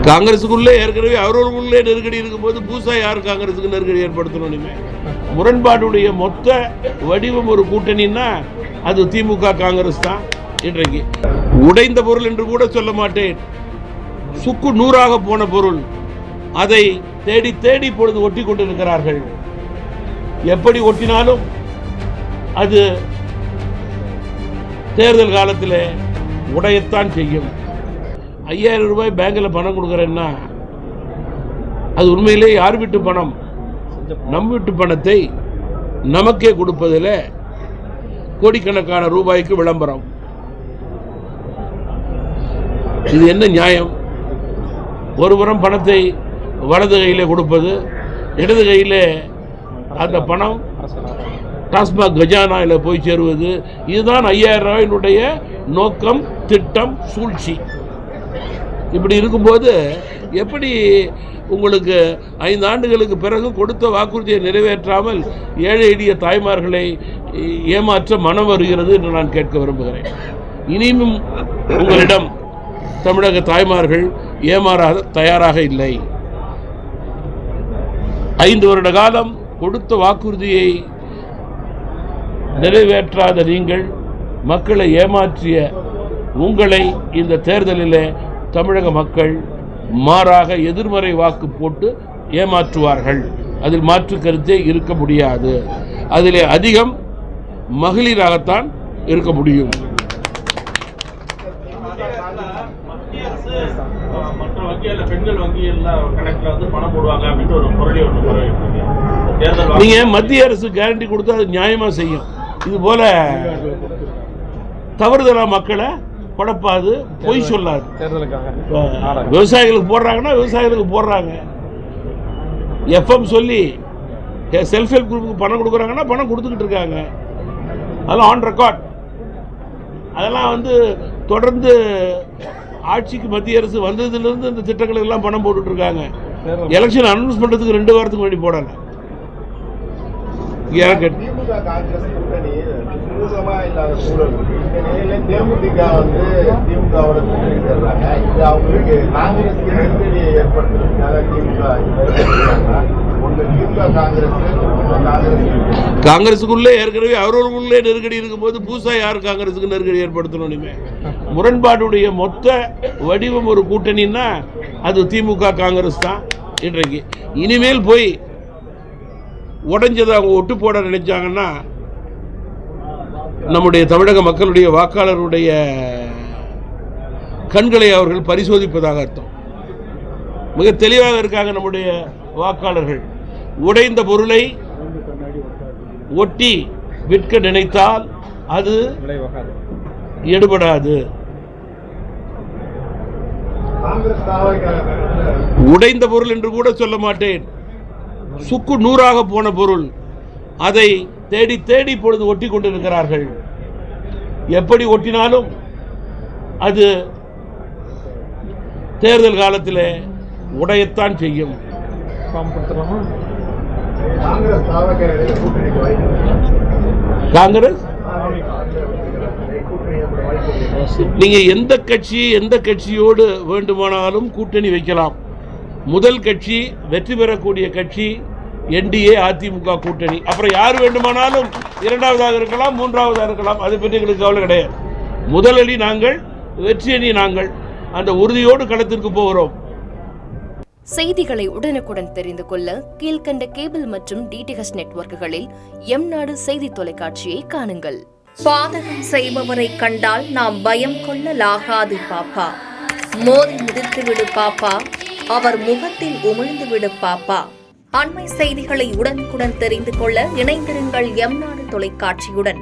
காங்கிரஸுக்குள்ளே ஏற்கனவே அவர்களுக்குள்ளே நெருக்கடி இருக்கும்போது புதுசா யார் காங்கிரஸுக்கு நெருக்கடி ஏற்படுத்தணும்? முரண்பாடுடைய மொத்த வடிவம் ஒரு கூட்டணின்னா அது திமுக காங்கிரஸ் தான். இன்றைக்கு உடைந்த பொருள் என்று கூட சொல்ல மாட்டேன், சுக்கு நூறாக போன பொருள். அதை தேடி தேடி இப்பொழுது ஒட்டி கொண்டிருக்கிறார்கள். எப்படி ஒட்டினாலும் அது தேர்தல் காலத்தில் உடையத்தான் செய்யும். 5000 ரூபாய் பேங்கில் பணம் கொடுக்குறேன்னா அது உண்மையிலே யார் வீட்டு பணம்? நம் வீட்டு பணத்தை நமக்கே கொடுப்பதில் கோடிக்கணக்கான ரூபாய்க்கு விளம்பரம். இது என்ன நியாயம்? ஒருபுறம் பணத்தை வலது கையிலே கொடுப்பது, இடது கையிலே அந்த பணம் டாஸ்மாக் கஜானாவில் போய் சேருவது. இதுதான் 5000 ரூபாயினுடைய நோக்கம், திட்டம், சூழ்ச்சி. இப்படி இருக்கும்போது எப்படி உங்களுக்கு 5 ஆண்டுகளுக்கு பிறகு கொடுத்த வாக்குறுதியை நிறைவேற்றாமல் ஏழை எளிய தாய்மார்களை ஏமாற்ற மனம் வருகிறது என்று நான் கேட்க விரும்புகிறேன். இனியும் உங்களிடம் தமிழக தாய்மார்கள் ஏமாறாத தயாராக இல்லை. 5 வருட காலம் கொடுத்த வாக்குறுதியை நிறைவேற்றாத நீங்கள், மக்களை ஏமாற்றிய உங்களை இந்த தேர்தலில் தமிழக மக்கள் மாறாக எதிர்மறை வாக்கு போட்டு ஏமாற்றுவார்கள். அதில் மாற்று கருத்தே இருக்க முடியாது. அதிலே அதிகம் மகளிராகத்தான் இருக்க முடியும். நீங்க மத்திய அரசு கேரண்டி கொடுத்தா அது நியாயமா செய்யும். இது போல தவறுதலா மக்களை குழப்பாது, பொய் சொல்லாது. விவசாயிகளுக்கு போடுறாங்கன்னா விவசாயிகளுக்கு போடுறாங்க. எஃப்எம் சொல்லி செல்ஃப் ஹெல்ப் குரூப்புக்கு பணம் கொடுக்குறாங்கன்னா பணம் கொடுத்துக்கிட்டு இருக்காங்க. அதெல்லாம் ஆன் ரெக்கார்ட். அதெல்லாம் தொடர்ந்து ஆட்சிக்கு மத்திய அரசு வந்ததுலேருந்து இந்த திட்டங்களுக்கு எல்லாம் பணம் போட்டுட்டு இருக்காங்க. எலெக்ஷன் அனௌன்ஸ் பண்றதுக்கு 2 வாரத்துக்கு முன்னாடி போடல. காங்கிரஸுக்குள்ளே ஏற்கனவே அவர்களுக்குள்ளே நெருக்கடி இருக்கும்போது புதுசா யார் காங்கிரஸுக்கு நெருக்கடி ஏற்படுத்தணும்? முரண்பாடுடைய மொத்த வடிவம் ஒரு கூட்டணின்னா அது திமுக காங்கிரஸ் தான். இன்றைக்கு இனிமேல் போய் உடைஞ்சதை அவங்க ஒட்டு போட நினைச்சாங்கன்னா நம்முடைய தமிழக மக்களுடைய வாக்காளருடைய கண்களை அவர்கள் பரிசோதிப்பதாக அர்த்தம். மிக தெளிவாக இருக்காங்க நம்முடைய வாக்காளர்கள். உடைந்த பொருளை ஒட்டி விற்க நினைத்தால் அது எடுபடாது. உடைந்த பொருள் என்று கூட சொல்ல மாட்டேன், சுக்கு நூறாக போன பொருள். அதை தேடி தேடி இப்பொழுது ஒட்டி கொண்டிருக்கிறார்கள். எப்படி ஒட்டினாலும் அது தேர்தல் காலத்தில் உடையத்தான் செய்யும். காங்கிரஸ் நீங்க எந்த கட்சியோடு வேண்டுமானாலும் கூட்டணி வைக்கலாம். முதல் கட்சி, வெற்றி பெறக்கூடிய கட்சி என்டிஏ அதிமுக கூட்டணி. அப்புறம் யார் வேண்டுமானாலும் 2வதாக இருக்கலாம், 3வதாக இருக்கலாம். அதை பற்றி எங்களுக்கு கவலை கிடையாது. முதல் அணி நாங்கள், வெற்றி அணி நாங்கள். அந்த உறுதியோடு களத்திற்கு போகிறோம். செய்திகளை உடனுக்குடன் தெரிந்து கொள்ள கீழ்கண்ட கேபிள் மற்றும் டிடிஎச் நெட்வொர்க்குகளில் எம்நாடு செய்தி தொலைக்காட்சியை காணுங்கள். பாதகம் செய்பவரை கண்டால் நாம் பயம் கொள்ளலாகாது பாப்பா. மோதி மிதித்துவிடு பாப்பா, அவர் முகத்தில் உமிழ்ந்துவிடு பாப்பா. அண்மை செய்திகளை உடனுக்குடன் தெரிந்து கொள்ள இணைந்திருங்கள் எம்நாடு தொலைக்காட்சியுடன்.